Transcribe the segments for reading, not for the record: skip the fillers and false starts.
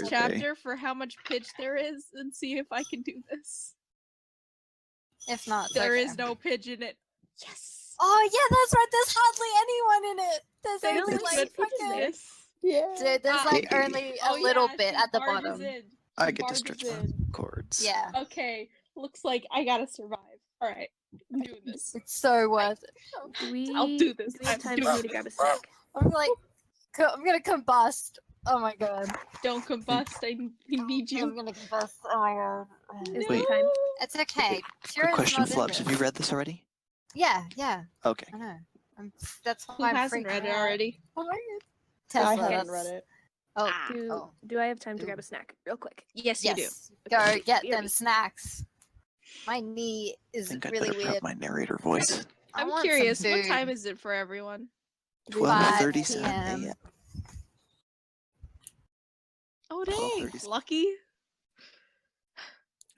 this chapter for how much pitch there is and see if I can do this. If not, there is no pitch in it. Yes. Oh yeah, that's right. There's hardly anyone in it. There's only like fucking. Yeah. Dude, there's like only a little bit at the bottom. I get to stretch my chords. Yeah. Okay. Looks like I gotta survive. All right. I'm doing this. It's so worth it. I'll do this. Do we have time for me to grab a snack? I'm like, I'm gonna combust. Oh my god. Don't combust. I need you. I'm gonna combust. Oh my god. Is Wait. it time? It's okay. Quick question, Flux. Have you read this already? Yeah, yeah. Okay. I know. That's why Who I'm hasn't freaking read it out. already? Oh my god. I Tesla. haven't read it. Oh, Do I have time to grab a snack real quick? Yes, you do. yes. Go get them snacks. My knee I is think I really better weird. have my narrator voice. I I'm want curious. some What food. time is it for everyone? 12:37 PM. a.m. Oh dang! 12:37. Lucky.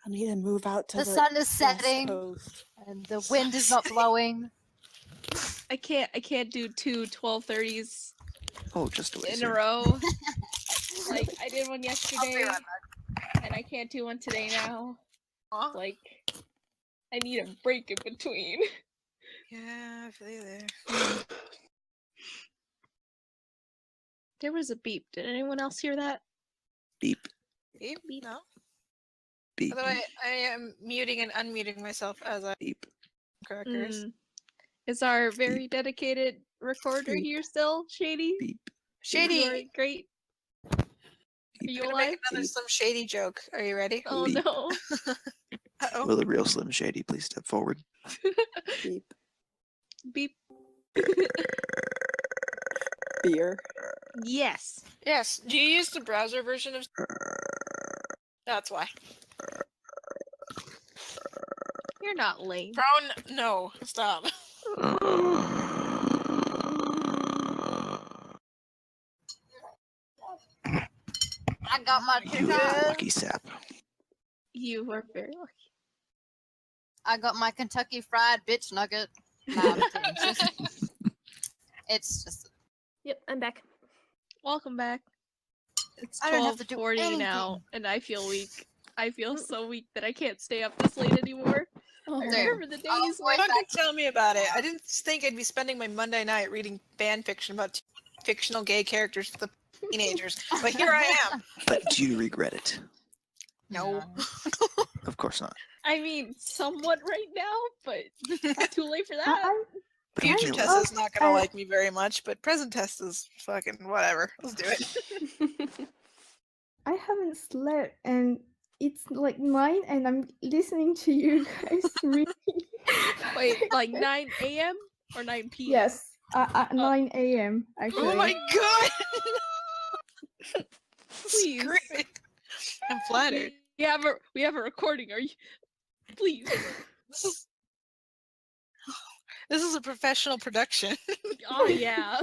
I need to move out to The sun is West setting Coast. and the wind is not blowing. I can't do two 12:30s Oh, just a in a row. Like I did one yesterday, and I can't do one today now. Like I need a break in between. Yeah, I feel you there. There was a beep. Did anyone else hear that? Beep, Beep? No. beep, Although I am muting and unmuting myself as I beep. crackers. Is our very dedicated recorder Beep. here still, Shady? Beep. Shady! You are great. Are you I'm gonna make alive? another Slim Shady joke. Are you ready? Oh Beep. no. Uh-oh. Will the real Slim Shady please step forward? Beep. Beep. Beer. Yes. Yes. Do you use the browser version of... That's why. You're not lame. Brown, no. Stop. I got my You are lucky sap. You were very lucky. I got my Kentucky Fried Bitch Nugget. Nah, I'm kidding. It's just. Yep, I'm back. Welcome back. It's I don't have to do 12:40 now, and I feel weak. I feel so weak that I can't stay up this late anymore. I remember the days when Fucking tell me about it. I didn't think I'd be spending my Monday night reading fan fiction about fictional gay characters with the teenagers, but here I am. But do you regret it? No. Of course not. I mean, somewhat right now, but too late for that. Future Kinda Tessa's not gonna like me very much, but present Tessa's fucking whatever. Let's do it. I haven't slept and it's like 9 and I'm listening to you guys read. Wait, like 9 a.m. or 9 p.m.? Yes, at 9 a.m. actually. Oh my god! Please. Great. I'm flattered. We have a recording. Are you? Please. This is a professional production. Oh yeah.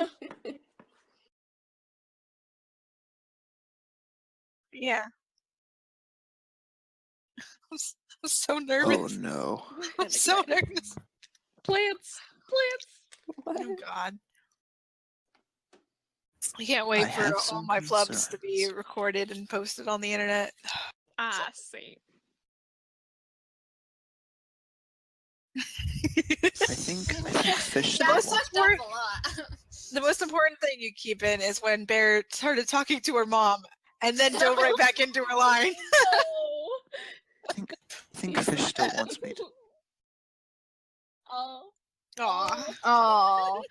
Yeah. I'm so nervous. Oh no. I'm so nervous. Plants. Oh god. I can't wait I for have all some my flubs to be concerns. recorded and posted on the internet. Ah, same. I think fish The don't most want important- The most important thing you keep in is when Bear started talking to her mom and then dove right back into her line. No. I think fish still wants me to. Oh. Aw. Oh.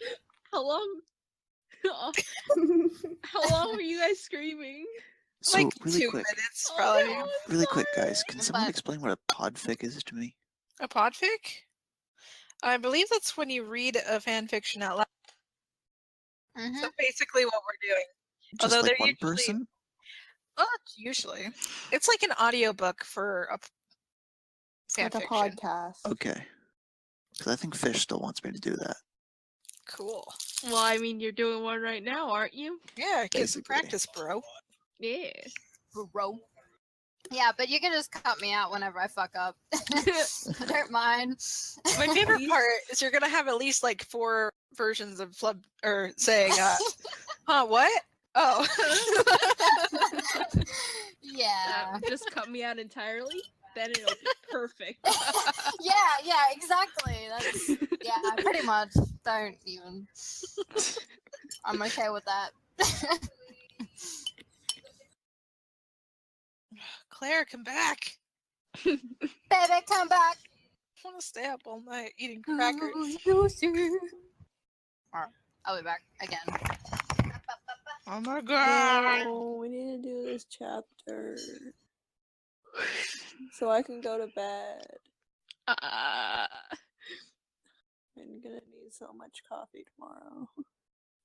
How long? Aw. How long were you guys screaming? So Like really 2 quick, minutes, Oh, probably. no, I'm really quick, sorry. guys. Can someone explain what a podfic is to me? A podfic? I believe that's when you read a fan fiction out loud. Mhm. So basically what we're doing. Just Although like they're one usually- person? Well, it's usually. It's like an audiobook for a fan Like a fiction. podcast. Okay. Because I think fish still wants me to do that. Cool. Well, I mean, you're doing one right now, aren't you? Yeah, get some Basically. practice, bro. Yeah. Bro. Yeah, but you can just cut me out whenever I fuck up. I don't mind. My favorite part is you're gonna have at least like 4 versions of flub or saying, huh, what? Oh. Yeah. Just cut me out entirely. Then it'll be perfect. Yeah, exactly. That's yeah, pretty much. Don't even. I'm okay with that. Claire, come back. Baby, come back. I want to stay up all night eating crackers. Alright, I'll be back again. Oh my god. Oh, we need to do this chapter. So I can go to bed. I'm gonna need so much coffee tomorrow.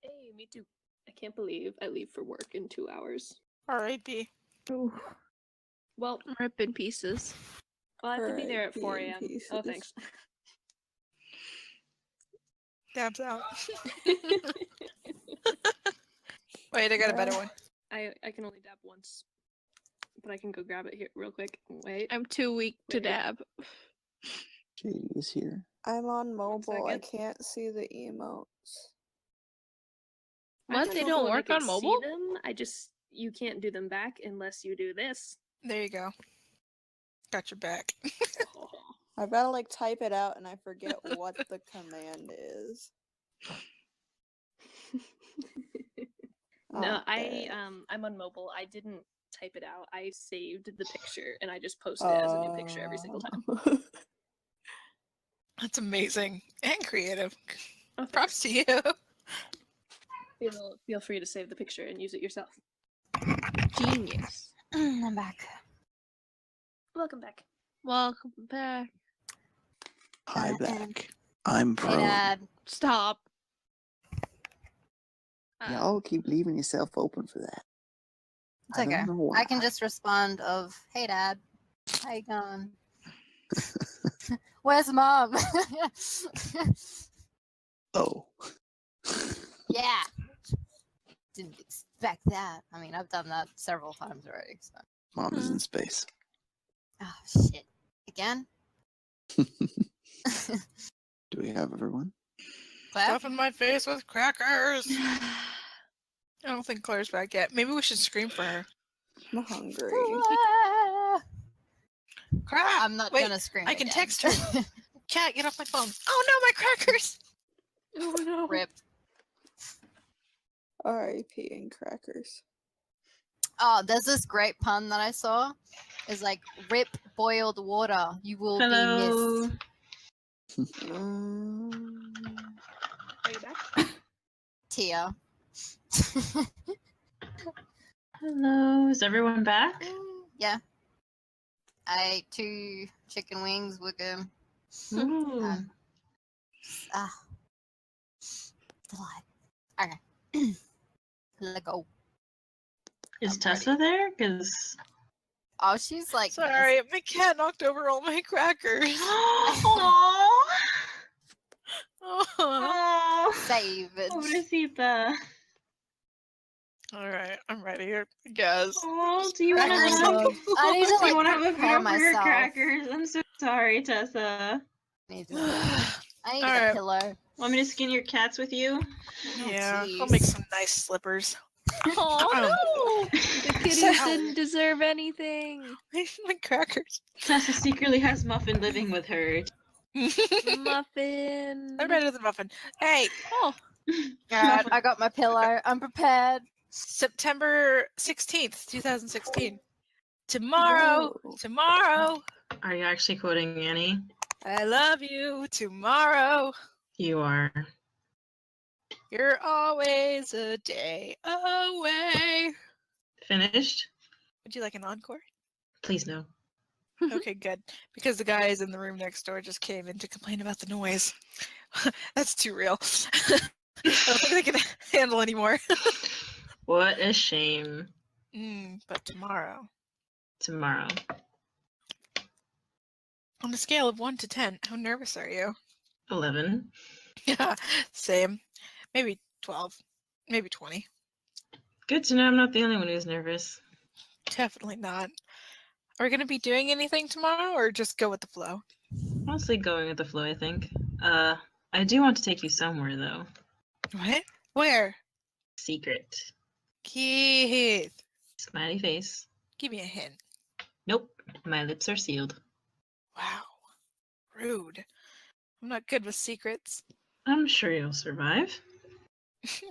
Hey, me too. I can't believe I leave for work in 2 hours. R.I.P. Ooh. Well, Rip in pieces. I'll have to be there at R.I.P. 4 in a.m. Oh, pieces. thanks. Dabs out. Wait, I got a better one. I can only dab once. But I can go grab it here real quick. Wait. I'm too weak to Wait. dab. Shady is here. I'm on mobile. I second. can't see the emotes. I'm What? on They mobile don't and I work can on see mobile? them. You can't do them back unless you do this. There you go. Got your back. Oh. I've got to like type it out and I forget what the command is. No, Okay. I'm on mobile. I didn't type it out. I saved the picture and I just posted it as a new picture every single time. That's amazing and creative. Oh, Props to you. feel free to save the picture and use it yourself. Genius. I'm back. Welcome back. Welcome back. Hi back. I'm Hey, pro. Dad. Stop. Y'all keep leaving yourself open for that. It's I okay. don't know why. I can just respond of, "Hey, Dad, how you going? Where's Mom?" Oh. Yeah. Didn't expect that. I mean, I've done that several times already. So. Mom is in space. Oh shit! Again? Do we have everyone? Claire? Stuffing my face with crackers. I don't think Claire's back yet. Maybe we should scream for her. I'm hungry. Crap! I'm not Wait, gonna scream. I can again. text her. Cat, get off my phone. Oh no, my crackers! Oh no. Rip. R.I.P. and crackers. Oh, there's this great pun that I saw. It's like, "Rip boiled water, you will be Hello. missed." Are you back? Tia. Hello. Is everyone back? Yeah. I ate 2 chicken wings with a Ooh. delight. Okay. Let go. Is I'm Tessa there? Because Oh, she's like this. Sorry, my cat knocked over all my crackers. Aww. Oh. Savage. Pobrecita. Alright, I'm ready, I guess. Oh, do you want to Crackers. have? I need to Do you want like to have a prepare video for your myself. crackers? I'm so sorry, Tessa. I need to get Alright. a pillow. Want me to skin your cats with you? Yeah, I'll jeez. make some nice slippers. Oh Oh. no! The kitties didn't deserve anything. My crackers. Tessa secretly has Muffin living with her. Muffin. I'm better than Muffin. Hey, Oh, Alright, I got my pillow. I'm prepared. September 16th, 2016. Tomorrow, Whoa. tomorrow, Are you actually quoting Annie? I love you. Tomorrow, You are. you're always a day away. Finished? Would you like an encore? Please no. Okay, good. Because the guys in the room next door just came in to complain about the noise. That's too real. I don't think they can handle anymore. What a shame. But tomorrow, Tomorrow. on a scale of 1 to 10, how nervous are you? 11. Yeah, same. Maybe 12. Maybe 20. Good to know I'm not the only one who's nervous. Definitely not. Are we going to be doing anything tomorrow or just go with the flow? Mostly going with the flow, I think. I do want to take you somewhere, though. What? Where? Secret. Keith, Smiley face. give me a hint. Nope, my lips are sealed. Wow, rude. I'm not good with secrets. I'm sure you'll survive.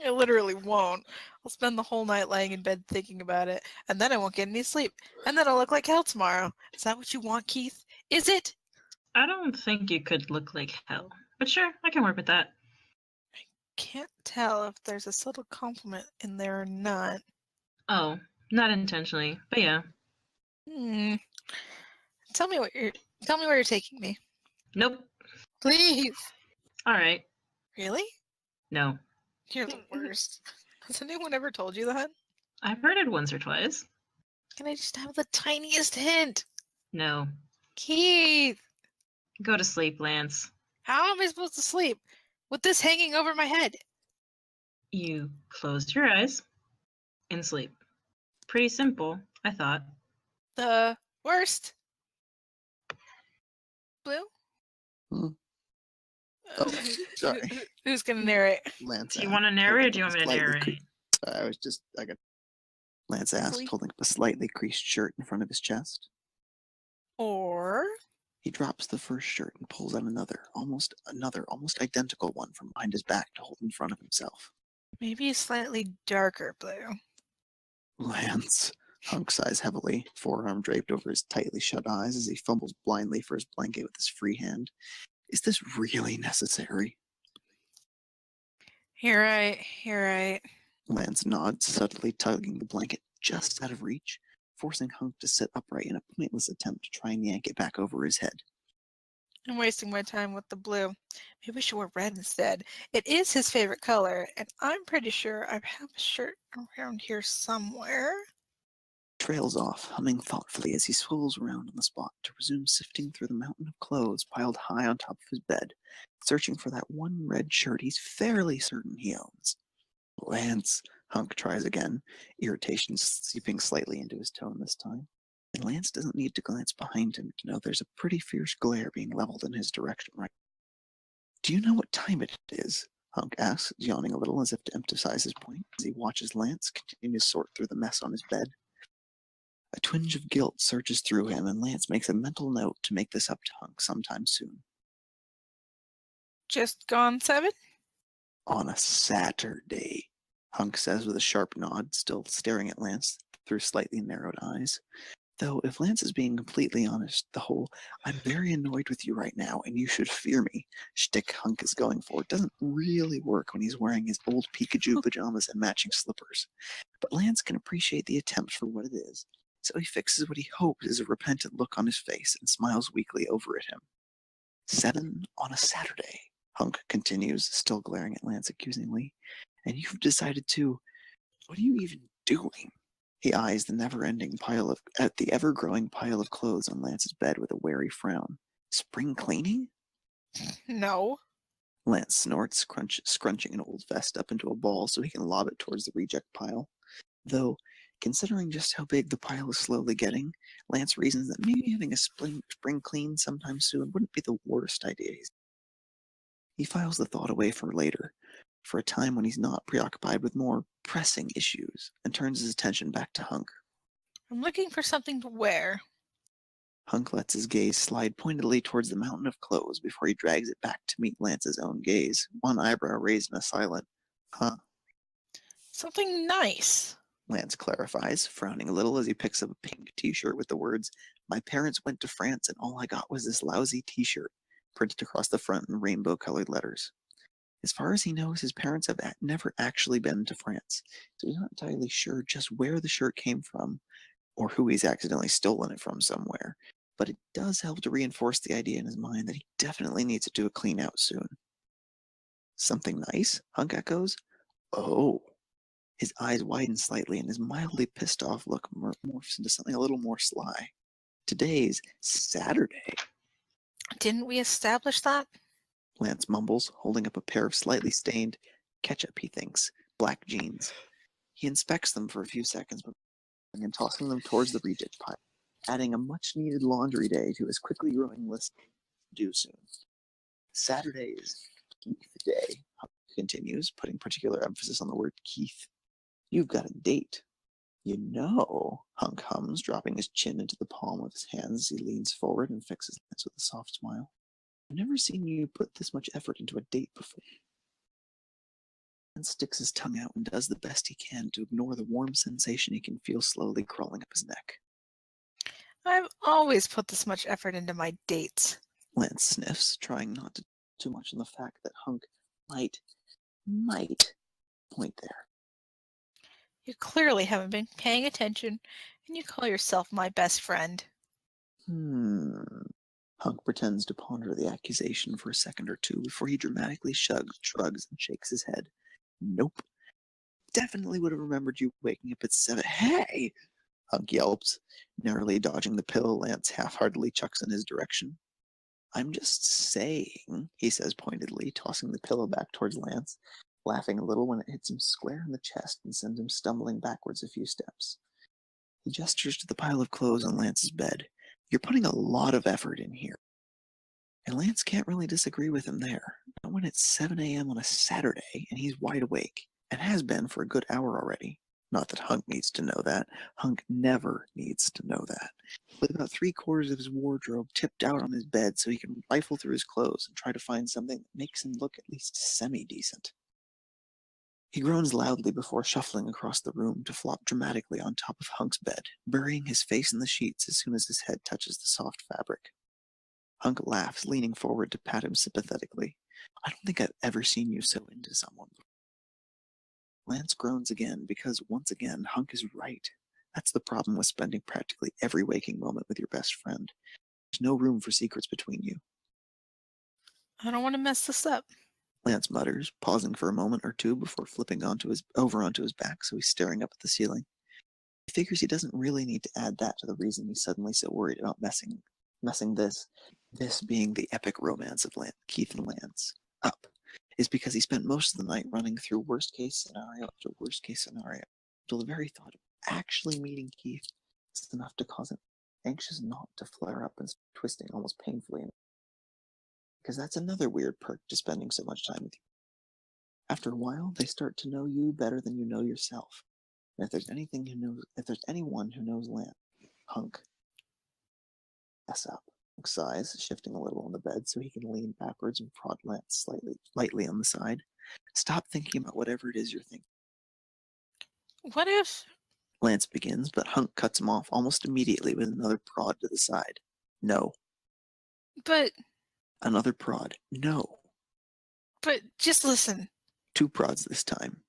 I literally won't. I'll spend the whole night laying in bed thinking about it, and then I won't get any sleep, and then I'll look like hell tomorrow. Is that what you want, Keith? Is it? I don't think you could look like hell, but sure, I can work with that. Can't tell if there's a subtle compliment in there or not. Oh, not intentionally, but yeah. Hmm. Tell me where you're taking me. Nope. Please. All right. Really? No. You're the worst. Has anyone ever told you that? I've heard it once or twice. Can I just have the tiniest hint? No. Keith, Go to sleep, Lance. how am I supposed to sleep with this hanging over my head? You close your eyes and sleep. Pretty simple, I thought. The worst. Blue? Hmm. Oh, sorry. Who's gonna narrate? Lance. Do you want to narrate or do you want me to narrate? I got Lance asked, Sleep. holding up a slightly creased shirt in front of his chest. Or He drops the first shirt and pulls out almost identical one from behind his back to hold in front of himself. maybe slightly darker blue. Lance. Hunk sighs heavily, forearm draped over his tightly shut eyes as he fumbles blindly for his blanket with his free hand. Is this really necessary? You're right. You're right. Lance nods, subtly tugging the blanket just out of reach, forcing Hunk to sit upright in a pointless attempt to try and yank it back over his head. I'm wasting my time with the blue. Maybe we should wear red instead. It is his favorite color, and I'm pretty sure I have a shirt around here somewhere. Trails off, humming thoughtfully as he swivels around on the spot to resume sifting through the mountain of clothes piled high on top of his bed, searching for that one red shirt he's fairly certain he owns. Lance, Hunk tries again, irritation seeping slightly into his tone this time. And Lance doesn't need to glance behind him to know there's a pretty fierce glare being leveled in his direction right. Do you know what time it is? Hunk asks, yawning a little as if to emphasize his point, as he watches Lance continue to sort through the mess on his bed. A twinge of guilt surges through him, and Lance makes a mental note to make this up to Hunk sometime soon. Just gone 7? On a Saturday, Hunk says with a sharp nod, still staring at Lance through slightly narrowed eyes. Though, if Lance is being completely honest, the whole "I'm very annoyed with you right now and you should fear me" shtick Hunk is going for doesn't really work when he's wearing his old Pikachu pajamas and matching slippers. But Lance can appreciate the attempt for what it is, so he fixes what he hopes is a repentant look on his face and smiles weakly over at him. 7 on a Saturday, Hunk continues, still glaring at Lance accusingly. And you've decided to... What are you even doing? He eyes the the ever-growing pile of clothes on Lance's bed with a wary frown. Spring cleaning? No. Lance snorts, scrunching an old vest up into a ball so he can lob it towards the reject pile. Though, considering just how big the pile is slowly getting, Lance reasons that maybe having a spring clean sometime soon wouldn't be the worst idea. He files the thought away for later, for a time when he's not preoccupied with more pressing issues, and turns his attention back to Hunk. I'm looking for something to wear. Hunk lets his gaze slide pointedly towards the mountain of clothes before he drags it back to meet Lance's own gaze, one eyebrow raised in a silent, "Huh?" Something nice. Lance clarifies, frowning a little as he picks up a pink t-shirt with the words, "My parents went to France and all I got was this lousy t-shirt," printed across the front in rainbow-colored letters. As far as he knows, his parents have never actually been to France, so he's not entirely sure just where the shirt came from, or who he's accidentally stolen it from somewhere, but it does help to reinforce the idea in his mind that he definitely needs to do a clean out soon. Something nice? Hunk echoes. Oh. His eyes widen slightly and his mildly pissed off look morphs into something a little more sly. Today's Saturday. Didn't we establish that? Lance mumbles, holding up a pair of slightly stained, ketchup he thinks, black jeans. He inspects them for a few seconds and tossing them towards the reject pile, adding a much-needed laundry day to his quickly growing list to do soon. Saturday is Keith Day, Hunk continues, putting particular emphasis on the word Keith. You've got a date. You know, Hunk hums, dropping his chin into the palm of his hands as he leans forward and fixes Lance with a soft smile. I've never seen you put this much effort into a date before. Lance sticks his tongue out and does the best he can to ignore the warm sensation he can feel slowly crawling up his neck. I've always put this much effort into my dates. Lance sniffs, trying not to too much on the fact that Hunk might point there. You clearly haven't been paying attention, and you call yourself my best friend. Hunk pretends to ponder the accusation for a second or two before he dramatically shrugs, and shakes his head. Nope. Definitely would have remembered you waking up at 7. Hey! Hunk yelps, narrowly dodging the pillow Lance half-heartedly chucks in his direction. I'm just saying, he says pointedly, tossing the pillow back towards Lance, laughing a little when it hits him square in the chest and sends him stumbling backwards a few steps. He gestures to the pile of clothes on Lance's bed. You're putting a lot of effort in here. And Lance can't really disagree with him there. Not when it's 7 a.m. on a Saturday and he's wide awake, and has been for a good hour already. Not that Hunk needs to know that. Hunk never needs to know that. With about 3/4 of his wardrobe tipped out on his bed so he can rifle through his clothes and try to find something that makes him look at least semi-decent. He groans loudly before shuffling across the room to flop dramatically on top of Hunk's bed, burying his face in the sheets as soon as his head touches the soft fabric. Hunk laughs, leaning forward to pat him sympathetically. I don't think I've ever seen you so into someone before. Lance groans again because, once again, Hunk is right. That's the problem with spending practically every waking moment with your best friend. There's no room for secrets between you. I don't want to mess this up. Lance mutters, pausing for a moment or two before flipping over onto his back so he's staring up at the ceiling. He figures he doesn't really need to add that to the reason he's suddenly so worried about messing this being the epic romance of Keith and Lance, up, is because he spent most of the night running through worst case scenario after worst case scenario, till the very thought of actually meeting Keith is enough to cause him anxious not to flare up and start twisting almost painfully. Because that's another weird perk to spending so much time with you. After a while, they start to know you better than you know yourself. And if there's anyone who knows Lance, Hunk. Mess up. Hunk sighs, shifting a little on the bed so he can lean backwards and prod Lance lightly on the side. Stop thinking about whatever it is you're thinking. What if... Lance begins, but Hunk cuts him off almost immediately with another prod to the side. No. But... Another prod. No. But just listen. 2 prods this time.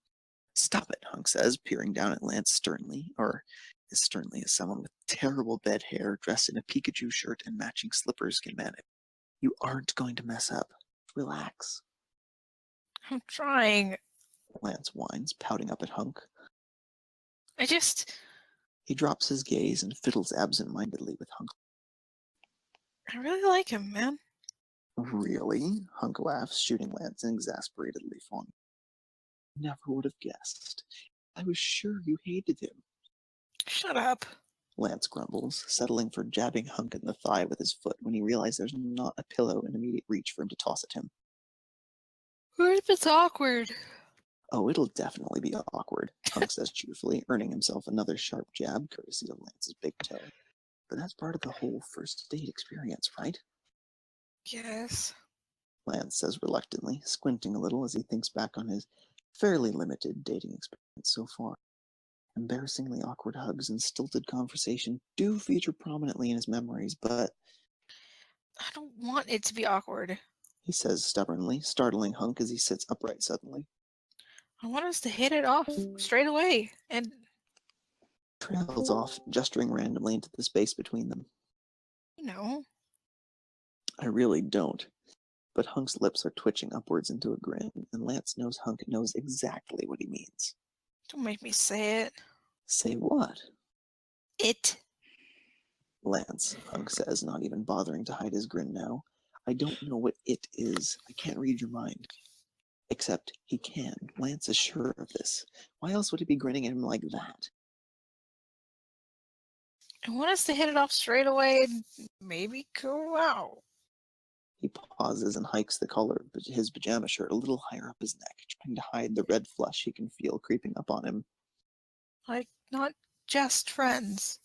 Stop it, Hunk says, peering down at Lance sternly, or as sternly as someone with terrible bed hair dressed in a Pikachu shirt and matching slippers can manage. You aren't going to mess up. Relax. I'm trying. Lance whines, pouting up at Hunk. He drops his gaze and fiddles absent-mindedly with Hunk. I really like him, man. Really? Hunk laughs, shooting Lance an exasperatedly fawn. Never would have guessed. I was sure you hated him. Shut up. Lance grumbles, settling for jabbing Hunk in the thigh with his foot when he realizes there's not a pillow in immediate reach for him to toss at him. What if it's awkward? Oh, it'll definitely be awkward, Hunk says cheerfully, earning himself another sharp jab courtesy of Lance's big toe. But that's part of the whole first date experience, right? Yes. Lance says reluctantly, squinting a little as he thinks back on his fairly limited dating experience so far. Embarrassingly awkward hugs and stilted conversation do feature prominently in his memories, but... I don't want it to be awkward. He says stubbornly, startling Hunk as he sits upright suddenly. I want us to hit it off straight away, and... Trails off, gesturing randomly into the space between them. You know. I really don't. But Hunk's lips are twitching upwards into a grin, and Lance knows Hunk knows exactly what he means. Don't make me say it. Say what? It. Lance, Hunk says, not even bothering to hide his grin now. I don't know what it is. I can't read your mind. Except he can. Lance is sure of this. Why else would he be grinning at him like that? I want us to hit it off straight away and maybe go out. He pauses and hikes the collar of his pajama shirt a little higher up his neck, trying to hide the red flush he can feel creeping up on him. Like, not just friends.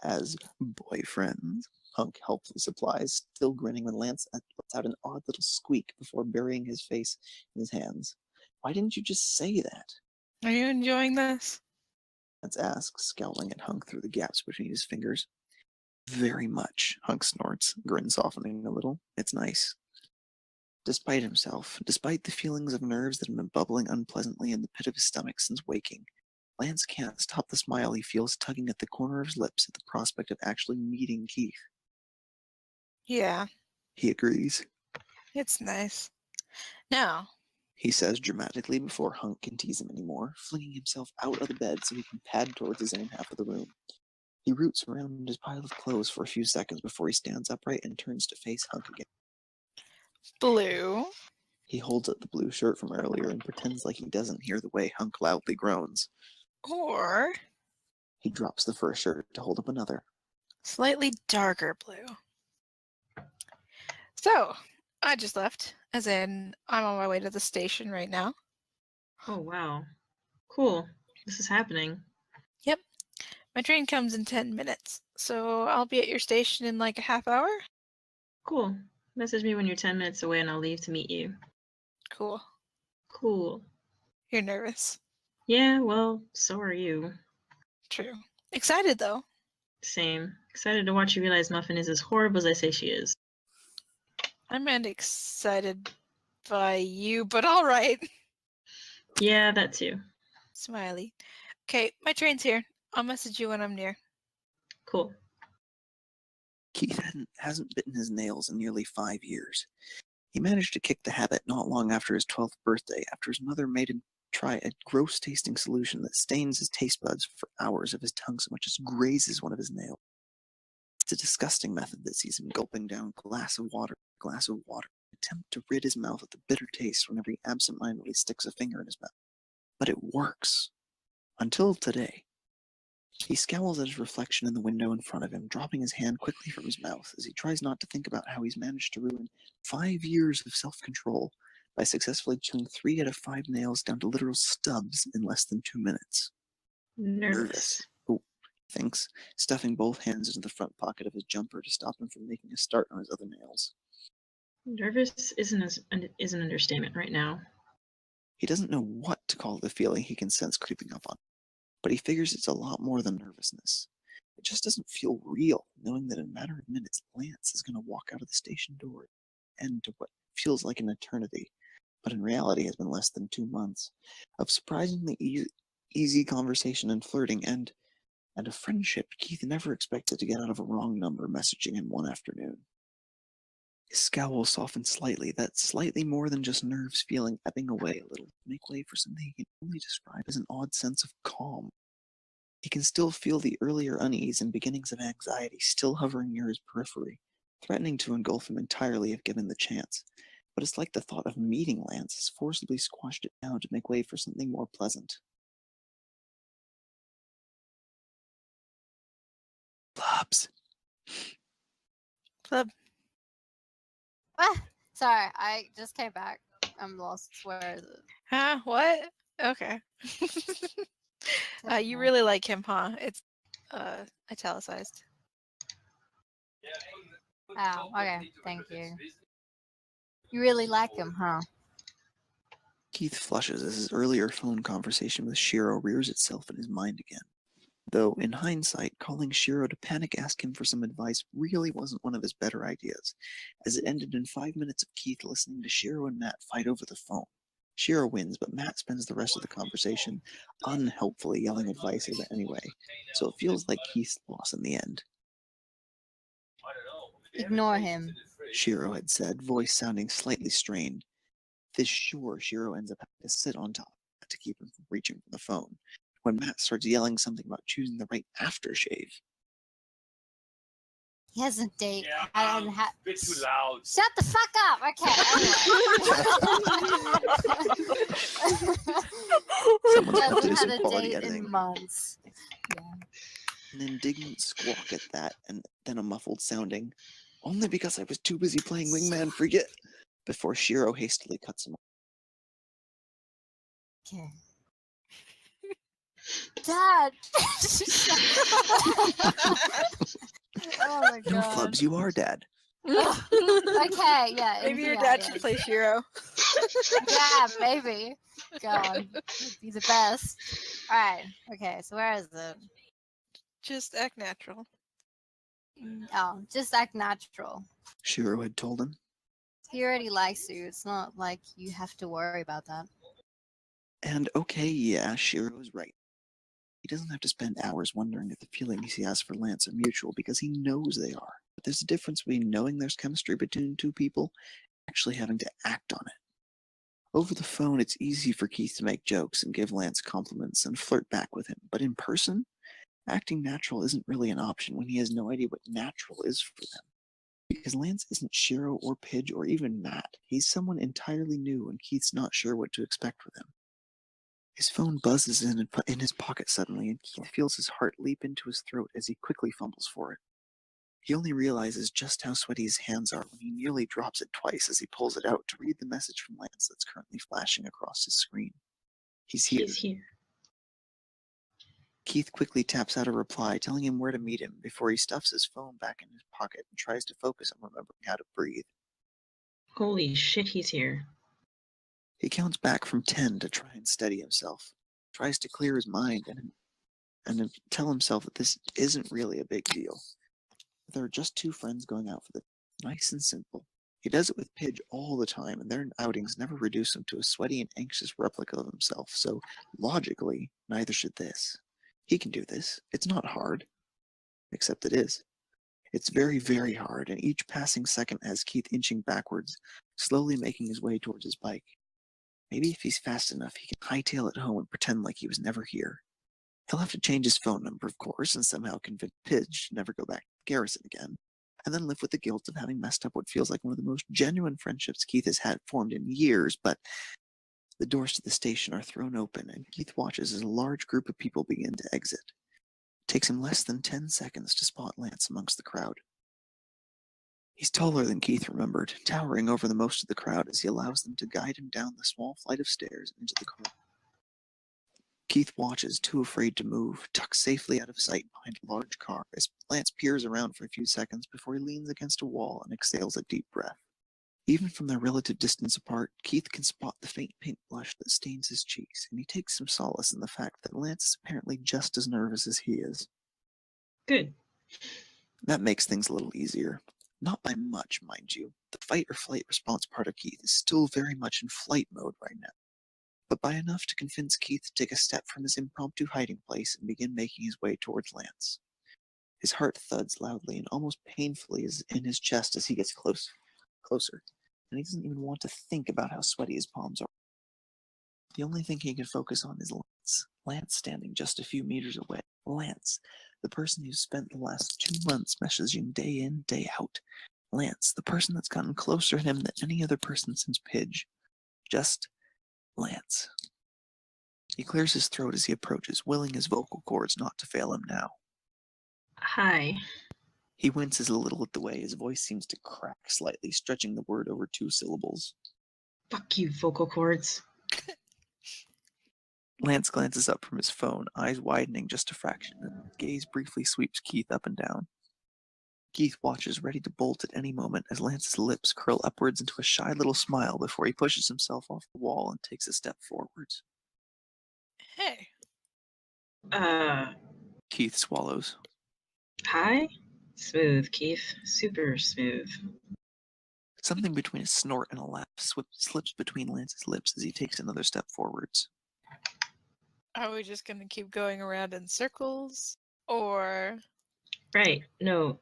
As boyfriends. Hunk helpfully supplies, still grinning when Lance lets out an odd little squeak before burying his face in his hands. Why didn't you just say that? Are you enjoying this? Lance asks, scowling at Hunk through the gaps between his fingers. Very much, Hunk snorts, grin softening a little. It's nice. Despite himself, despite the feelings of nerves that have been bubbling unpleasantly in the pit of his stomach since waking, Lance can't stop the smile he feels tugging at the corner of his lips at the prospect of actually meeting Keith. Yeah, He agrees. it's nice. Now, He says dramatically before Hunk can tease him anymore, flinging himself out of the bed so he can pad towards his own half of the room. He roots around his pile of clothes for a few seconds before he stands upright and turns to face Hunk again. Blue. He holds up the blue shirt from earlier and pretends like he doesn't hear the way Hunk loudly groans. Or He drops the first shirt to hold up another. slightly darker blue. So, I just left. As in, I'm on my way to the station right now. Oh, wow. Cool. This is happening. Yep. My train comes in 10 minutes, so I'll be at your station in like a half hour. Cool. Message me when you're 10 minutes away and I'll leave to meet you. Cool. Cool. You're nervous. Yeah, well, so are you. True. Excited though. Same. Excited to watch you realize Muffin is as horrible as I say she is. I meant excited by you, but alright. Yeah, that too. Smiley. Okay, my train's here. I'll message you when I'm near. Cool. Keith hasn't bitten his nails in nearly 5 years. He managed to kick the habit not long after his 12th birthday, after his mother made him try a gross-tasting solution that stains his taste buds for hours if his tongue so much as grazes one of his nails. It's a disgusting method that sees him gulping down glass of water, attempt to rid his mouth of the bitter taste whenever he absentmindedly sticks a finger in his mouth. But it works. Until today. He scowls at his reflection in the window in front of him, dropping his hand quickly from his mouth as he tries not to think about how he's managed to ruin 5 years of self-control by successfully chewing 3 out of 5 nails down to literal stubs in less than 2 minutes. Nervous. Oh, he thinks, stuffing both hands into the front pocket of his jumper to stop him from making a start on his other nails. Nervous is an understatement right now. He doesn't know what to call the feeling he can sense creeping up on him, but he figures it's a lot more than nervousness. It just doesn't feel real, knowing that in a matter of minutes, Lance is going to walk out of the station door and end to what feels like an eternity, but in reality has been less than 2 months, of surprisingly easy conversation and flirting, and a friendship Keith never expected to get out of a wrong number messaging him one afternoon. His scowl softened slightly, that slightly more than just nerves feeling ebbing away a little, to make way for something he can only describe as an odd sense of calm. He can still feel the earlier unease and beginnings of anxiety still hovering near his periphery, threatening to engulf him entirely if given the chance. But it's like the thought of meeting Lance has forcibly squashed it down to make way for something more pleasant. Clubs. Club. Ah, sorry, I just came back. I'm lost. Where is it? Huh? What? Okay. You really like him, huh? It's italicized. Oh, okay. Thank you. You really like him, huh? Keith flushes as his earlier phone conversation with Shiro rears itself in his mind again. Though, in hindsight, calling Shiro to panic ask him for some advice really wasn't one of his better ideas, as it ended in 5 minutes of Keith listening to Shiro and Matt fight over the phone. Shiro wins, but Matt spends the rest of the conversation unhelpfully yelling advice at it anyway, so it feels like Keith's loss in the end. Ignore him. Shiro had said, voice sounding slightly strained. This sure, Shiro ends up having to sit on top to keep him from reaching for the phone, when Matt starts yelling something about choosing the right aftershave. He hasn't date. Bit too loud. Shut the fuck up. Okay. Someone's Anyway. got to do Hasn't some had a quality date editing. in months. Yeah. An indignant squawk at that, and then a muffled sounding, only because I was too busy playing Wingman Forget, before Shiro hastily cuts him off. Okay. Dad. Oh my No, god. Flubs, you are Dad. Okay, yeah. Maybe your yeah, dad yeah. should play Shiro. Yeah, maybe. God, it'd be the best. Alright, okay, so where is it? Just act natural. Oh, just act natural. Shiro had told him. He already likes you. It's not like you have to worry about that. And okay, yeah, Shiro's right. He doesn't have to spend hours wondering if the feelings he has for Lance are mutual because he knows they are. But there's a difference between knowing there's chemistry between two people and actually having to act on it. Over the phone, it's easy for Keith to make jokes and give Lance compliments and flirt back with him. But in person, acting natural isn't really an option when he has no idea what natural is for them. Because Lance isn't Shiro or Pidge or even Matt. He's someone entirely new and Keith's not sure what to expect with him. His phone buzzes in his pocket suddenly, and Keith feels his heart leap into his throat as he quickly fumbles for it. He only realizes just how sweaty his hands are when he nearly drops it twice as he pulls it out to read the message from Lance that's currently flashing across his screen. He's here. He's here. Keith quickly taps out a reply telling him where to meet him before he stuffs his phone back in his pocket and tries to focus on remembering how to breathe. Holy shit, he's here. He counts back from 10 to try and steady himself, tries to clear his mind and tell himself that this isn't really a big deal. There are just two friends going out for the nice and simple. He does it with Pidge all the time, and their outings never reduce him to a sweaty and anxious replica of himself, so logically, neither should this. He can do this. It's not hard. Except it is. It's very, very hard, and each passing second has Keith inching backwards, slowly making his way towards his bike. Maybe if he's fast enough, he can hightail it home and pretend like he was never here. He'll have to change his phone number, of course, and somehow convince Pidge to never go back to Garrison again, and then live with the guilt of having messed up what feels like one of the most genuine friendships Keith has had formed in years, but the doors to the station are thrown open, and Keith watches as a large group of people begin to exit. It takes him less than 10 seconds to spot Lance amongst the crowd. He's taller than Keith remembered, towering over the most of the crowd as he allows them to guide him down the small flight of stairs into the car. Keith watches, too afraid to move, tucked safely out of sight behind a large car as Lance peers around for a few seconds before he leans against a wall and exhales a deep breath. Even from their relative distance apart, Keith can spot the faint pink blush that stains his cheeks, and he takes some solace in the fact that Lance is apparently just as nervous as he is. Good. That makes things a little easier. Not by much, mind you. The fight or flight response part of Keith is still very much in flight mode right now, but by enough to convince Keith to take a step from his impromptu hiding place and begin making his way towards Lance. His heart thuds loudly and almost painfully in his chest as he gets closer, and he doesn't even want to think about how sweaty his palms are. The only thing he can focus on is Lance. Lance standing just a few meters away. Lance, the person who's spent the last 2 months messaging day in, day out. Lance, the person that's gotten closer to him than any other person since Pidge. Just Lance. He clears his throat as he approaches, willing his vocal cords not to fail him now. Hi. He winces a little at the way his voice seems to crack slightly, stretching the word over 2 syllables. Fuck you, vocal cords. Lance glances up from his phone, eyes widening just a fraction, and his gaze briefly sweeps Keith up and down. Keith watches, ready to bolt at any moment, as Lance's lips curl upwards into a shy little smile before he pushes himself off the wall and takes a step forwards. Hey. Keith swallows. Hi? Smooth, Keith. Super smooth. Something between a snort and a laugh slips between Lance's lips as he takes another step forwards. Are we just gonna keep going around in circles? Or... Right. No,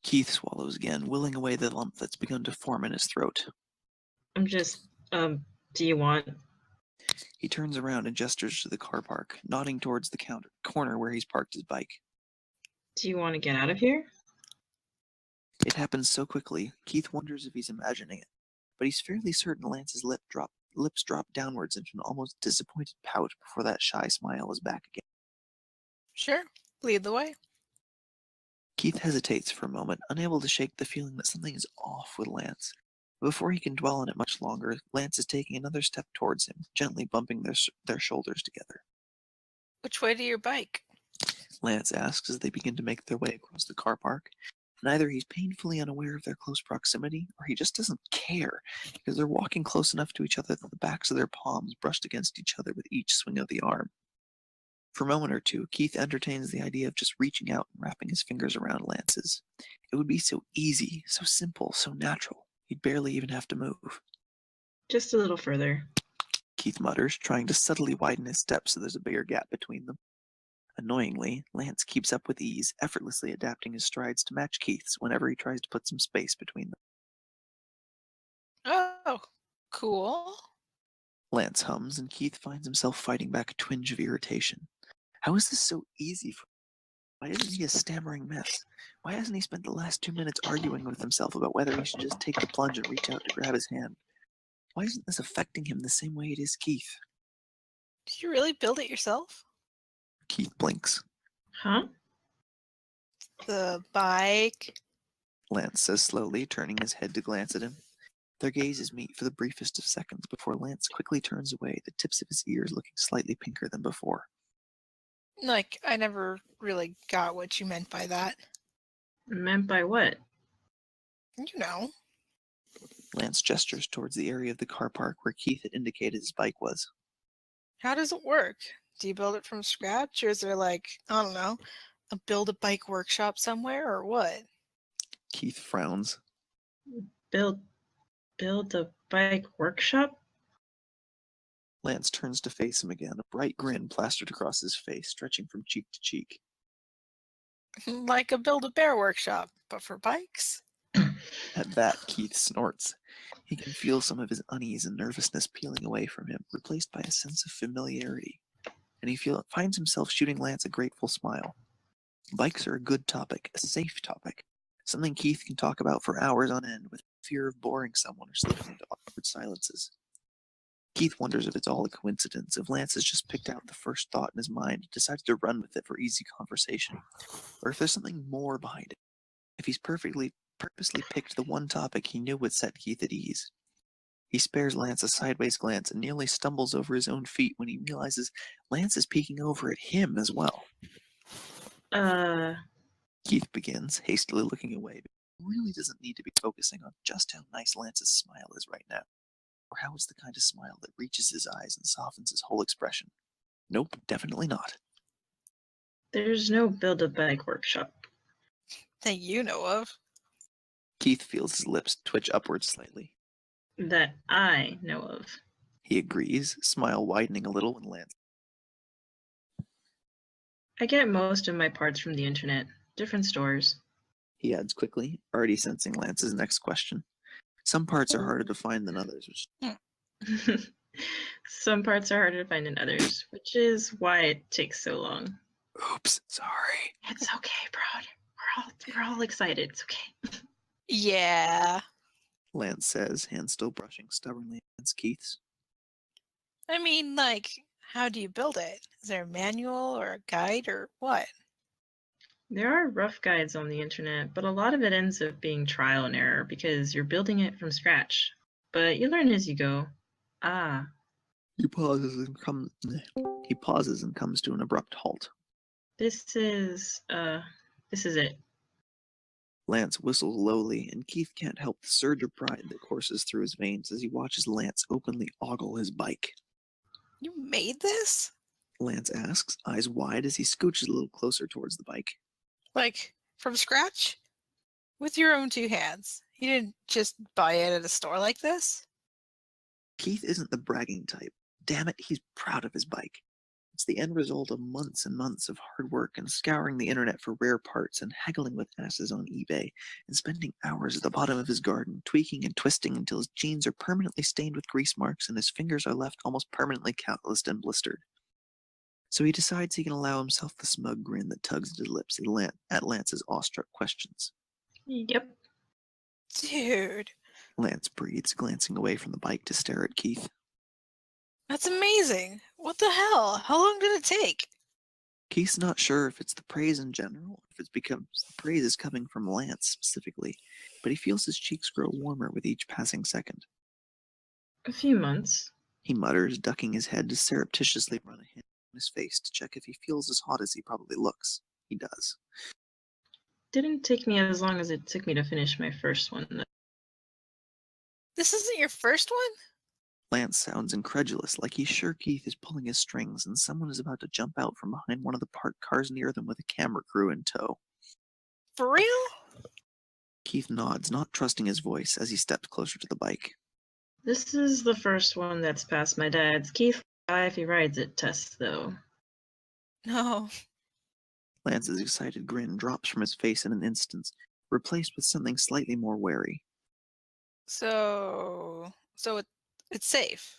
Keith swallows again, willing away the lump that's begun to form in his throat. I'm just, do you want... He turns around and gestures to the car park, nodding towards the corner where he's parked his bike. Do you want to get out of here? It happens so quickly, Keith wonders if he's imagining it, but he's fairly certain Lance's lips drop downwards into an almost disappointed pout before that shy smile is back again. Sure, lead the way. Keith hesitates for a moment, unable to shake the feeling that something is off with Lance. Before he can dwell on it much longer, Lance is taking another step towards him, gently bumping their shoulders together. Which way to your bike? Lance asks as they begin to make their way across the car park. And either he's painfully unaware of their close proximity, or he just doesn't care, because they're walking close enough to each other that the backs of their palms brushed against each other with each swing of the arm. For a moment or two, Keith entertains the idea of just reaching out and wrapping his fingers around Lance's. It would be so easy, so simple, so natural. He'd barely even have to move. Just a little further. Keith mutters, trying to subtly widen his steps so there's a bigger gap between them. Annoyingly, Lance keeps up with ease, effortlessly adapting his strides to match Keith's whenever he tries to put some space between them. Oh, cool. Lance hums, and Keith finds himself fighting back a twinge of irritation. How is this so easy for him? Why isn't he a stammering mess? Why hasn't he spent the last 2 minutes arguing with himself about whether he should just take the plunge and reach out to grab his hand? Why isn't this affecting him the same way it is Keith? Did you really build it yourself? Keith blinks. Huh? The bike? Lance says slowly, turning his head to glance at him. Their gazes meet for the briefest of seconds before Lance quickly turns away, the tips of his ears looking slightly pinker than before. Like, I never really got what you meant by that. Meant by what? You know. Lance gestures towards the area of the car park where Keith had indicated his bike was. How does it work? Do you build it from scratch, or is there like, I don't know, a build-a-bike workshop somewhere, or what? Keith frowns. Build a bike workshop? Lance turns to face him again, a bright grin plastered across his face, stretching from cheek to cheek. Like a Build-A-Bear workshop, but for bikes? At that, Keith snorts. He can feel some of his unease and nervousness peeling away from him, replaced by a sense of familiarity. And he finds himself shooting Lance a grateful smile. Bikes are a good topic, a safe topic, something Keith can talk about for hours on end with fear of boring someone or slipping into awkward silences. Keith wonders if it's all a coincidence, if Lance has just picked out the first thought in his mind and decided to run with it for easy conversation, or if there's something more behind it, if he's purposely picked the one topic he knew would set Keith at ease. He spares Lance a sideways glance and nearly stumbles over his own feet when he realizes Lance is peeking over at him as well. Keith begins, hastily looking away, but he really doesn't need to be focusing on just how nice Lance's smile is right now, or how it's the kind of smile that reaches his eyes and softens his whole expression. Nope, definitely not. There's no build-a-bike workshop. That you know of. Keith feels his lips twitch upwards slightly. That I know of. He agrees, smile widening a little when Lance. I get most of my parts from the internet, different stores. He adds quickly, already sensing Lance's next question. Some parts are harder to find than others, which Some parts are harder to find than others, which is why it takes so long. Oops, sorry. It's okay, bro. We're all excited. It's okay. Yeah. Lance says, hand still brushing stubbornly against Keith's. I mean, like, how do you build it? Is there a manual or a guide or what? There are rough guides on the internet, but a lot of it ends up being trial and error because you're building it from scratch. But you learn as you go. He pauses and comes to an abrupt halt. This is it. Lance whistles lowly, and Keith can't help the surge of pride that courses through his veins as he watches Lance openly ogle his bike. You made this? Lance asks, eyes wide as he scooches a little closer towards the bike. Like, from scratch? With your own two hands? You didn't just buy it at a store like this? Keith isn't the bragging type. Damn it, he's proud of his bike. It's the end result of months and months of hard work and scouring the internet for rare parts and haggling with asses on eBay and spending hours at the bottom of his garden, tweaking and twisting until his jeans are permanently stained with grease marks and his fingers are left almost permanently calloused and blistered. So he decides he can allow himself the smug grin that tugs at his lips at Lance's awestruck questions. Yep. Dude. Lance breathes, glancing away from the bike to stare at Keith. That's amazing. What the hell? How long did it take? Keith's not sure if it's the praise in general, or if it's because the praise is coming from Lance specifically, but he feels his cheeks grow warmer with each passing second. A few months. He mutters, ducking his head to surreptitiously run a hand his face to check if he feels as hot as he probably looks. He does. Didn't take me as long as it took me to finish my first one, though. This isn't your first one? Lance sounds incredulous, like he's sure Keith is pulling his strings and someone is about to jump out from behind one of the parked cars near them with a camera crew in tow. For real? Keith nods, not trusting his voice, as he steps closer to the bike. This is the first one that's passed my dad's Keith if he rides it test, though. No. Lance's excited grin drops from his face in an instant, replaced with something slightly more wary. So it's safe.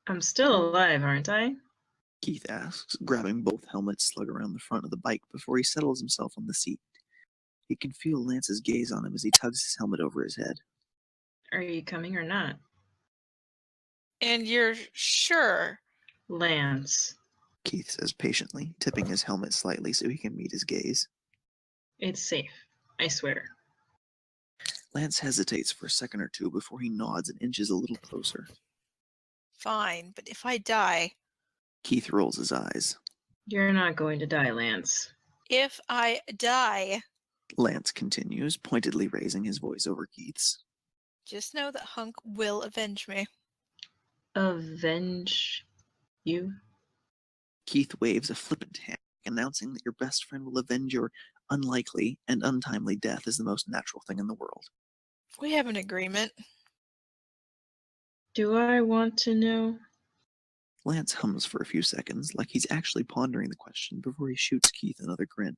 I'm still alive, aren't I? Keith asks, grabbing both helmets slung around the front of the bike before he settles himself on the seat. He can feel Lance's gaze on him as he tugs his helmet over his head. Are you coming or not? And you're sure? Lance. Keith says patiently, tipping his helmet slightly so he can meet his gaze. It's safe. I swear. Lance hesitates for a second or two before he nods and inches a little closer. Fine, but if I die... Keith rolls his eyes. You're not going to die, Lance. If I die... Lance continues, pointedly raising his voice over Keith's. Just know that Hunk will avenge me. Avenge you? Keith waves a flippant hand, announcing that your best friend will avenge your unlikely and untimely death is the most natural thing in the world. We have an agreement. Do I want to know? Lance hums for a few seconds, like he's actually pondering the question before he shoots Keith another grin.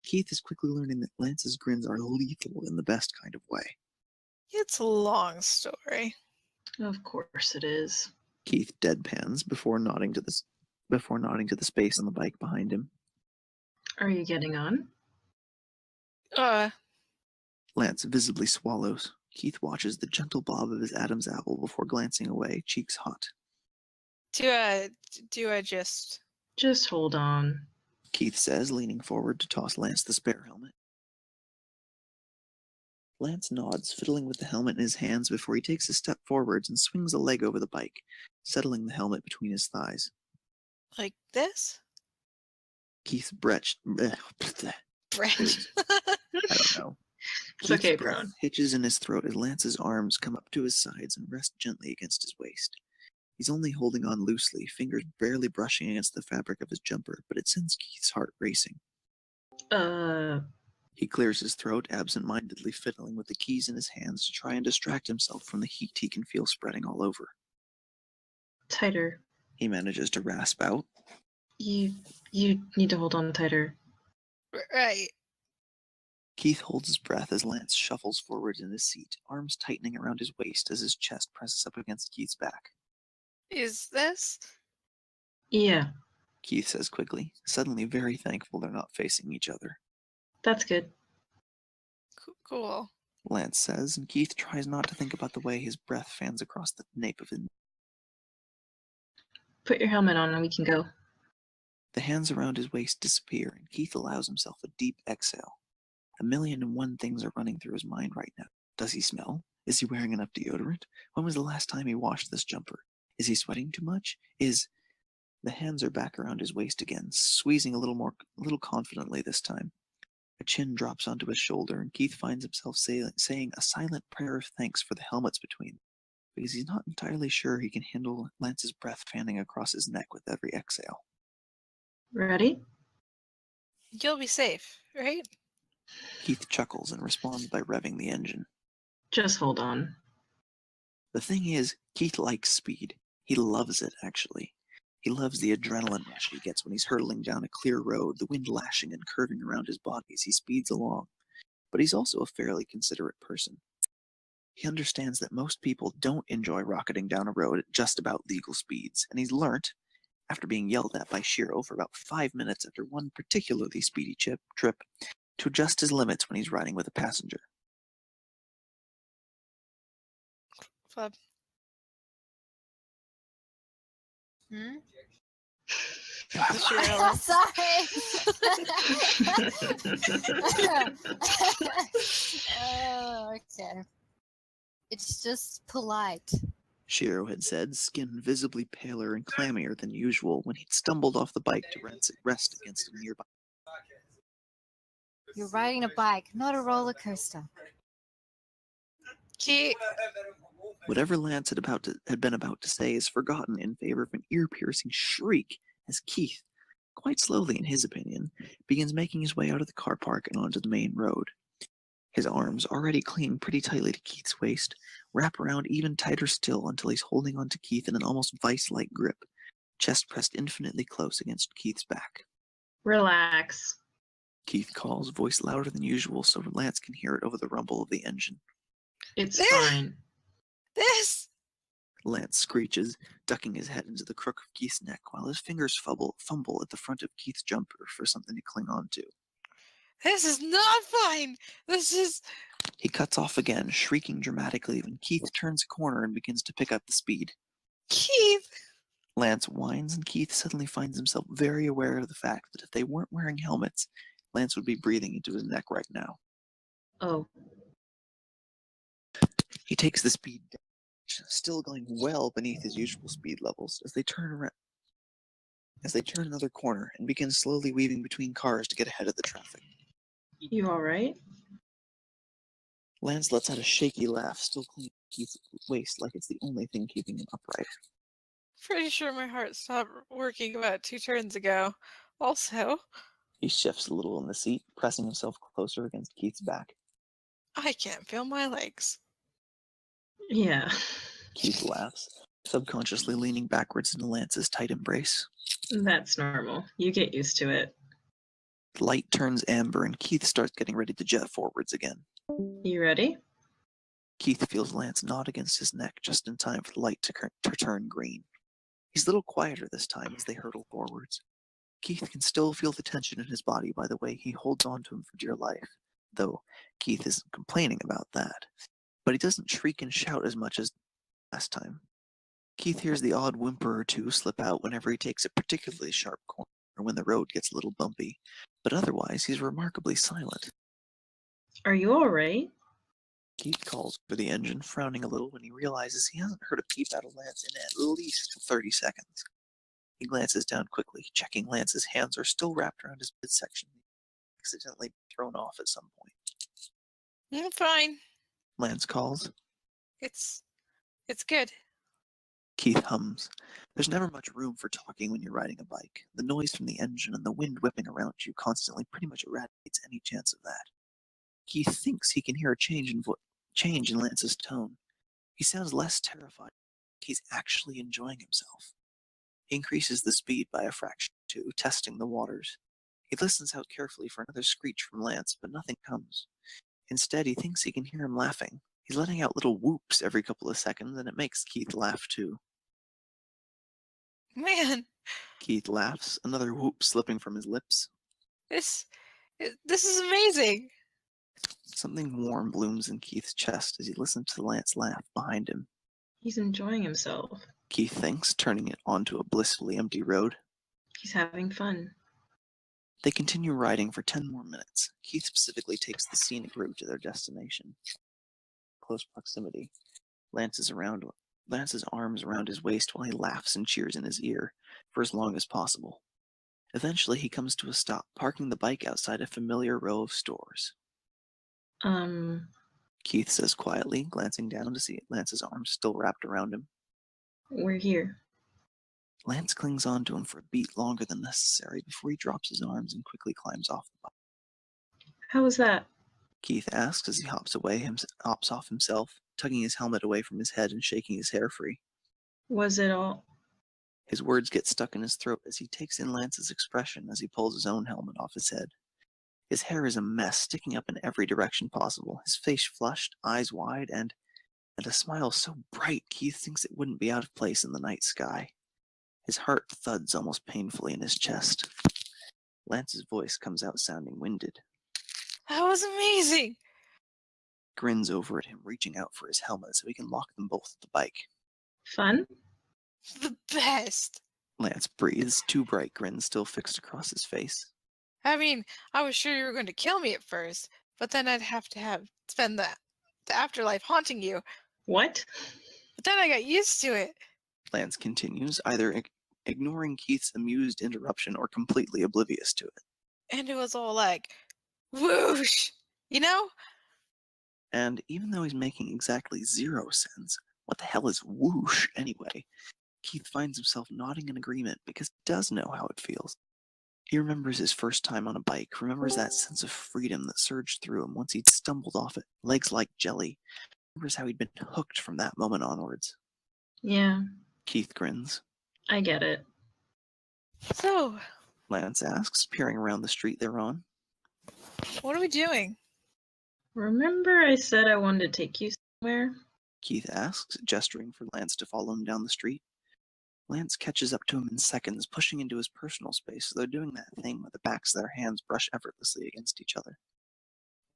Keith is quickly learning that Lance's grins are lethal in the best kind of way. It's a long story. Of course it is. Keith deadpans before nodding to the space on the bike behind him. Are you getting on? Lance visibly swallows. Keith watches the gentle bob of his Adam's apple before glancing away, cheeks hot. Do I just... Just hold on. Keith says, leaning forward to toss Lance the spare helmet. Lance nods, fiddling with the helmet in his hands before he takes a step forwards and swings a leg over the bike, settling the helmet between his thighs. Like this? Keith's breath... Brett. I don't know. It's okay, Keith's breath Brown. hitches in his throat as Lance's arms come up to his sides and rest gently against his waist. He's only holding on loosely, fingers barely brushing against the fabric of his jumper, but it sends Keith's heart racing. He clears his throat, absent-mindedly fiddling with the keys in his hands to try and distract himself from the heat he can feel spreading all over. Tighter. He manages to rasp out. You need to hold on tighter. Right. Keith holds his breath as Lance shuffles forward in his seat, arms tightening around his waist as his chest presses up against Keith's back. Is this? Yeah, Keith says quickly, suddenly very thankful they're not facing each other. that's good. Cool. Lance says, and Keith tries not to think about the way his breath fans across the nape of his... Put your helmet on and we can go. The hands around his waist disappear, and Keith allows himself a deep exhale. 1,000,001 things are running through his mind right now. Does he smell? Is he wearing enough deodorant? When was the last time he washed this jumper? Is he sweating too much? The hands are back around his waist again, squeezing a little confidently this time. A chin drops onto his shoulder, and Keith finds himself saying a silent prayer of thanks for the helmets between them, because he's not entirely sure he can handle Lance's breath fanning across his neck with every exhale. Ready? You'll be safe, right? Keith chuckles and responds by revving the engine. Just hold on. The thing is, Keith likes speed. He loves it, actually. He loves the adrenaline rush he gets when he's hurtling down a clear road, the wind lashing and curving around his body as he speeds along. But he's also a fairly considerate person. He understands that most people don't enjoy rocketing down a road at just about legal speeds, and he's learnt, after being yelled at by Shiro for about 5 minutes after one particularly speedy trip, to adjust his limits when he's riding with a passenger. Fab. Sorry. Oh, okay. It's just polite. Shiro had said, skin visibly paler and clammier than usual when he'd stumbled off the bike to rest against a nearby. You're riding a bike, not a roller coaster. Keith, Whatever Lance had been about to say is forgotten in favor of an ear-piercing shriek as Keith, quite slowly in his opinion, begins making his way out of the car park and onto the main road. His arms, already clinging pretty tightly to Keith's waist, wrap around even tighter still until he's holding onto Keith in an almost vice-like grip, chest pressed infinitely close against Keith's back. Relax. Keith calls, voice louder than usual so Lance can hear it over the rumble of the engine. It's fine. this! Lance screeches, ducking his head into the crook of Keith's neck while his fingers fumble at the front of Keith's jumper for something to cling on to. This is not fine! This is... He cuts off again, shrieking dramatically when Keith turns a corner and begins to pick up the speed. Keith! Lance whines and Keith suddenly finds himself very aware of the fact that if they weren't wearing helmets, Lance would be breathing into his neck right now. Oh. He takes the speed down, still going well beneath his usual speed levels as they turn another corner and begin slowly weaving between cars to get ahead of the traffic. You alright? Lance lets out a shaky laugh, still clinging to Keith's waist like it's the only thing keeping him upright. Pretty sure my heart stopped working about 2 turns ago. Also, He shifts a little in the seat, pressing himself closer against Keith's back. I can't feel my legs. Yeah. Keith laughs, subconsciously leaning backwards into Lance's tight embrace. That's normal. You get used to it. The light turns amber and Keith starts getting ready to jet forwards again. You ready? Keith feels Lance nod against his neck just in time for the light to turn green. He's a little quieter this time as they hurtle forwards. Keith can still feel the tension in his body by the way he holds on to him for dear life, though Keith isn't complaining about that. But he doesn't shriek and shout as much as last time. Keith hears the odd whimper or two slip out whenever he takes a particularly sharp corner or when the road gets a little bumpy, but otherwise he's remarkably silent. Are you alright? Keith calls for the engine, frowning a little when he realizes he hasn't heard a peep out of Lance in at least 30 seconds. He glances down quickly, checking Lance's hands are still wrapped around his midsection, accidentally thrown off at some point. I'm fine. Lance calls. It's good. Keith hums. There's never much room for talking when you're riding a bike. The noise from the engine and the wind whipping around you constantly pretty much eradicates any chance of that. Keith thinks he can hear a change in Lance's tone. He sounds less terrified. He's actually enjoying himself. He increases the speed by a fraction or two, testing the waters. He listens out carefully for another screech from Lance, but nothing comes. Instead, he thinks he can hear him laughing. He's letting out little whoops every couple of seconds, and it makes Keith laugh too. Man, Keith laughs, another whoop slipping from his lips. this is amazing. Something warm blooms in Keith's chest as he listens to Lance laugh behind him. He's enjoying himself. Keith thinks, turning it onto a blissfully empty road. He's having fun. They continue riding for 10 more minutes. Keith specifically takes the scenic route to their destination. Close proximity. Lance's arms around his waist while he laughs and cheers in his ear for as long as possible. Eventually, he comes to a stop, parking the bike outside a familiar row of stores. Keith says quietly, glancing down to see Lance's arms still wrapped around him. We're here. Lance clings on to him for a beat longer than necessary before he drops his arms and quickly climbs off the bike. How was that? Keith asks as he hops off himself, tugging his helmet away from his head and shaking his hair free. Was it all? His words get stuck in his throat as he takes in Lance's expression as he pulls his own helmet off his head. His hair is a mess, sticking up in every direction possible, his face flushed, eyes wide, and a smile so bright Keith thinks it wouldn't be out of place in the night sky. His heart thuds almost painfully in his chest. Lance's voice comes out sounding winded. That was amazing. Grins over at him, reaching out for his helmet so he can lock them both at the bike. Fun? The best. Lance breathes, two bright grins still fixed across his face. I mean, I was sure you were going to kill me at first, but then I'd have to spend the afterlife haunting you. What? But then I got used to it. Lance continues, either ignoring Keith's amused interruption or completely oblivious to it. And it was all like, whoosh, you know? And even though he's making exactly 0 sense, what the hell is whoosh anyway? Keith finds himself nodding in agreement because he does know how it feels. He remembers his first time on a bike, remembers that sense of freedom that surged through him once he'd stumbled off it, legs like jelly, remembers how he'd been hooked from that moment onwards. Yeah, Keith grins. I get it. So, Lance asks, peering around the street they're on. what are we doing? Remember I said I wanted to take you somewhere? Keith asks, gesturing for Lance to follow him down the street. Lance catches up to him in seconds, pushing into his personal space so they're doing that thing where the backs of their hands brush effortlessly against each other.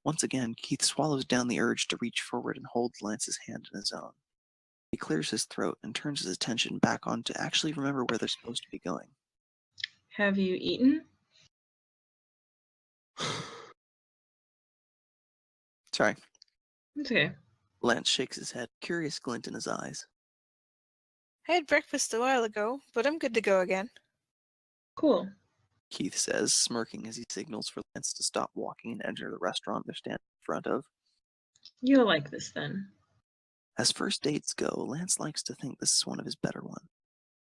Once again, Keith swallows down the urge to reach forward and hold Lance's hand in his own. He clears his throat and turns his attention back on to actually remember where they're supposed to be going. Have you eaten? Sorry. It's okay. Lance shakes his head, curious glint in his eyes. I had breakfast a while ago, but I'm good to go again. Cool. Keith says, smirking as he signals for Lance to stop walking and enter the restaurant they're standing in front of. You'll like this then. As first dates go, Lance likes to think this is one of his better ones.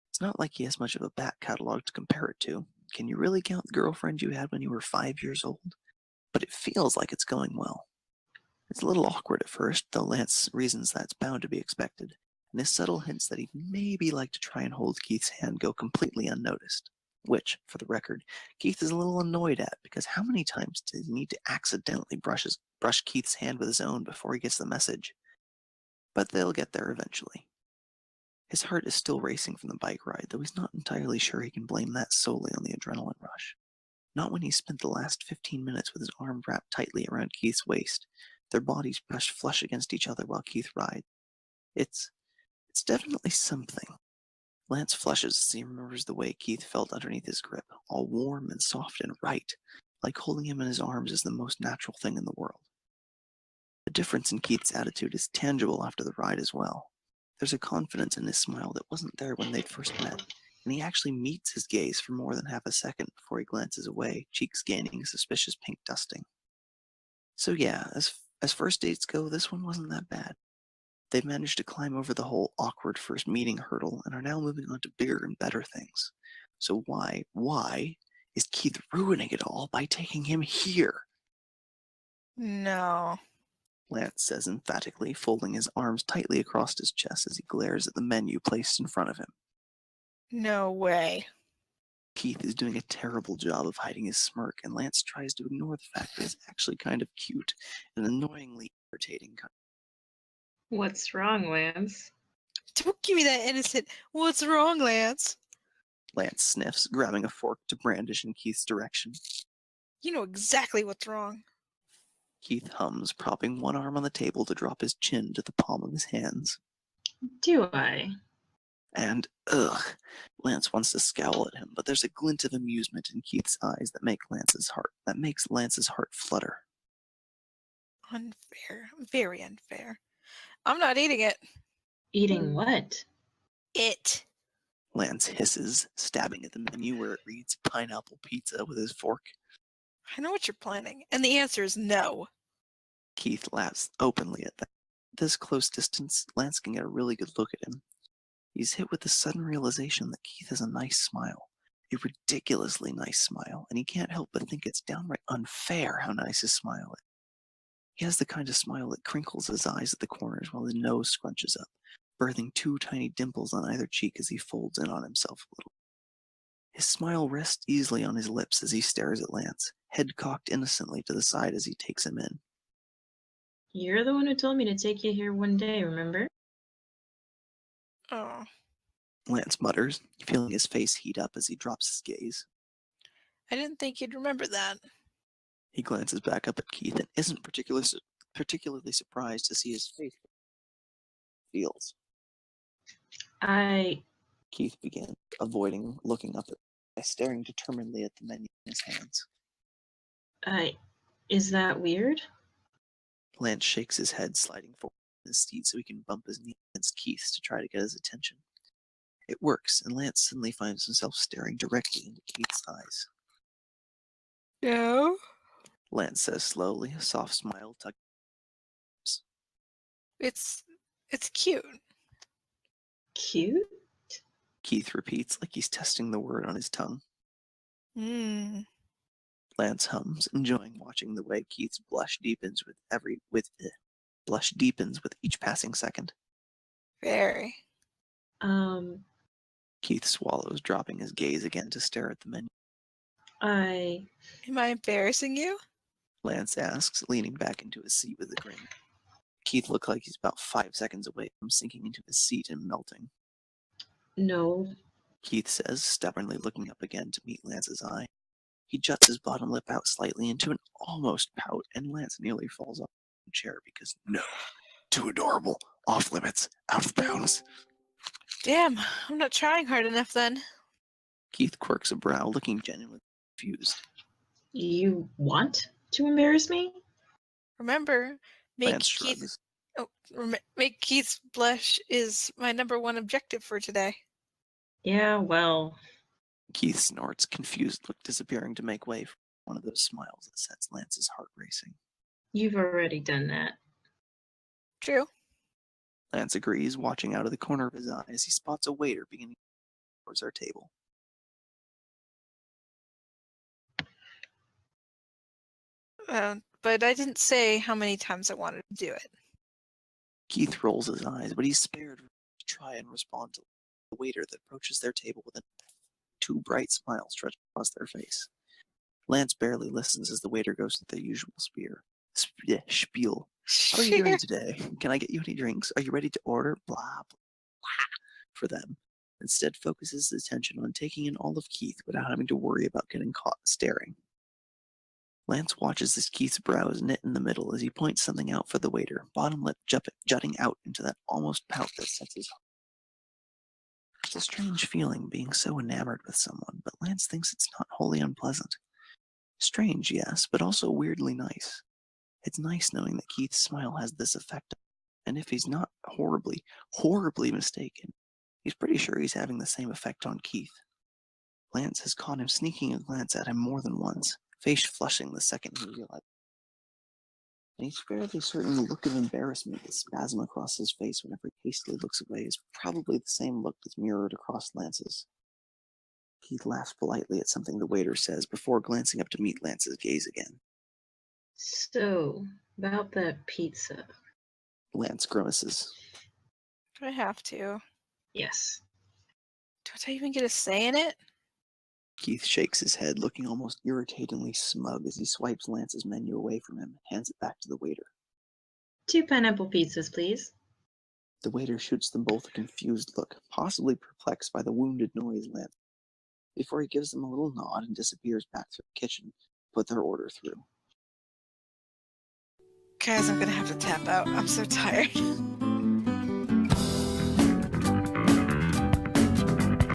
It's not like he has much of a back catalog to compare it to. Can you really count the girlfriend you had when you were 5 years old? But it feels like it's going well. It's a little awkward at first, though Lance reasons that's bound to be expected, and his subtle hints that he'd maybe like to try and hold Keith's hand go completely unnoticed. Which, for the record, Keith is a little annoyed at, because how many times does he need to accidentally brush Keith's hand with his own before he gets the message? But they'll get there eventually. His heart is still racing from the bike ride, though he's not entirely sure he can blame that solely on the adrenaline rush. Not when he spent the last 15 minutes with his arm wrapped tightly around Keith's waist, their bodies brushed flush against each other while Keith rides. It's definitely something. Lance flushes as he remembers the way Keith felt underneath his grip, all warm and soft and right, like holding him in his arms is the most natural thing in the world. The difference in Keith's attitude is tangible after the ride as well. There's a confidence in his smile that wasn't there when they'd first met, and he actually meets his gaze for more than half a second before he glances away, cheeks gaining a suspicious pink dusting. So yeah, as first dates go, this one wasn't that bad. They've managed to climb over the whole awkward first meeting hurdle and are now moving on to bigger and better things. So why is Keith ruining it all by taking him here? No. Lance says emphatically, folding his arms tightly across his chest as he glares at the menu placed in front of him. No way. Keith is doing a terrible job of hiding his smirk, and Lance tries to ignore the fact that it's actually kind of cute and annoyingly irritating. What's wrong, Lance? Don't give me that innocent, what's wrong, Lance? Lance sniffs, grabbing a fork to brandish in Keith's direction. You know exactly what's wrong. Keith hums, propping one arm on the table to drop his chin to the palm of his hands. Do I? And, Lance wants to scowl at him, but there's a glint of amusement in Keith's eyes that makes Lance's heart flutter. Unfair. Very unfair. I'm not eating it. Eating what? It. Lance hisses, stabbing at the menu where it reads pineapple pizza with his fork. I know what you're planning, and the answer is no. Keith laughs openly at that. At this close distance, Lance can get a really good look at him. He's hit with the sudden realization that Keith has a nice smile, a ridiculously nice smile, and he can't help but think it's downright unfair how nice his smile is. He has the kind of smile that crinkles his eyes at the corners while his nose scrunches up, birthing 2 tiny dimples on either cheek as he folds in on himself a little. His smile rests easily on his lips as he stares at Lance, head cocked innocently to the side as he takes him in. You're the one who told me to take you here one day, remember? Oh. Lance mutters, feeling his face heat up as he drops his gaze. I didn't think you'd remember that. He glances back up at Keith and isn't particularly surprised to see his face. Feels. Keith begins, avoiding looking up by staring determinedly at the menu in his hands. Is that weird? Lance shakes his head, sliding forward, his seat so he can bump his knee against Keith's to try to get his attention. It works, and Lance suddenly finds himself staring directly into Keith's eyes. No. Lance says slowly, a soft smile tugging his lips. It's cute. Cute? Keith repeats like he's testing the word on his tongue. Hmm. Lance hums, enjoying watching the way Keith's blush deepens with each passing second. Very. Keith swallows, dropping his gaze again to stare at the menu. Am I embarrassing you? Lance asks, leaning back into his seat with a grin. Keith looks like he's about 5 seconds away from sinking into his seat and melting. No. Keith says, stubbornly looking up again to meet Lance's eye. He juts his bottom lip out slightly into an almost pout, and Lance nearly falls off the chair because no. Too adorable. Off limits. Out of bounds. Damn, I'm not trying hard enough then. Keith quirks a brow, looking genuinely confused. You want to embarrass me? Remember, make Lance Keith shrugs. make Keith's blush is my #1 objective for today. Yeah, well, Keith snorts, confused look disappearing to make way for one of those smiles that sets Lance's heart racing. you've already done that. True. Lance agrees, watching out of the corner of his eye as he spots a waiter beginning towards our table. But I didn't say how many times I wanted to do it. Keith rolls his eyes, but he's spared to try and respond to the waiter that approaches their table with two bright smiles stretched across their face. Lance barely listens as the waiter goes through the usual spiel. How are you doing today? Can I get you any drinks? Are you ready to order? Blah, blah, blah. For them. Instead, focuses his attention on taking in all of Keith without having to worry about getting caught staring. Lance watches as Keith's brows knit in the middle as he points something out for the waiter, bottom lip jutting out into that almost pout that sets his heart. It's a strange feeling being so enamored with someone, but Lance thinks it's not wholly unpleasant. Strange, yes, but also weirdly nice. It's nice knowing that Keith's smile has this effect, and if he's not horribly, horribly mistaken, he's pretty sure he's having the same effect on Keith. Lance has caught him sneaking a glance at him more than once, face flushing the second he realized. And he's fairly certain the look of embarrassment that spasm across his face whenever he hastily looks away is probably the same look that's mirrored across Lance's. Keith laughs politely at something the waiter says before glancing up to meet Lance's gaze again. So, about that pizza. Lance grimaces. Do I have to? Yes. Don't I even get a say in it? Keith shakes his head, looking almost irritatingly smug as he swipes Lance's menu away from him and hands it back to the waiter. 2 pineapple pizzas, please. The waiter shoots them both a confused look, possibly perplexed by the wounded noise Lance, before he gives them a little nod and disappears back through the kitchen to put their order through. Guys, I'm gonna have to tap out. I'm so tired.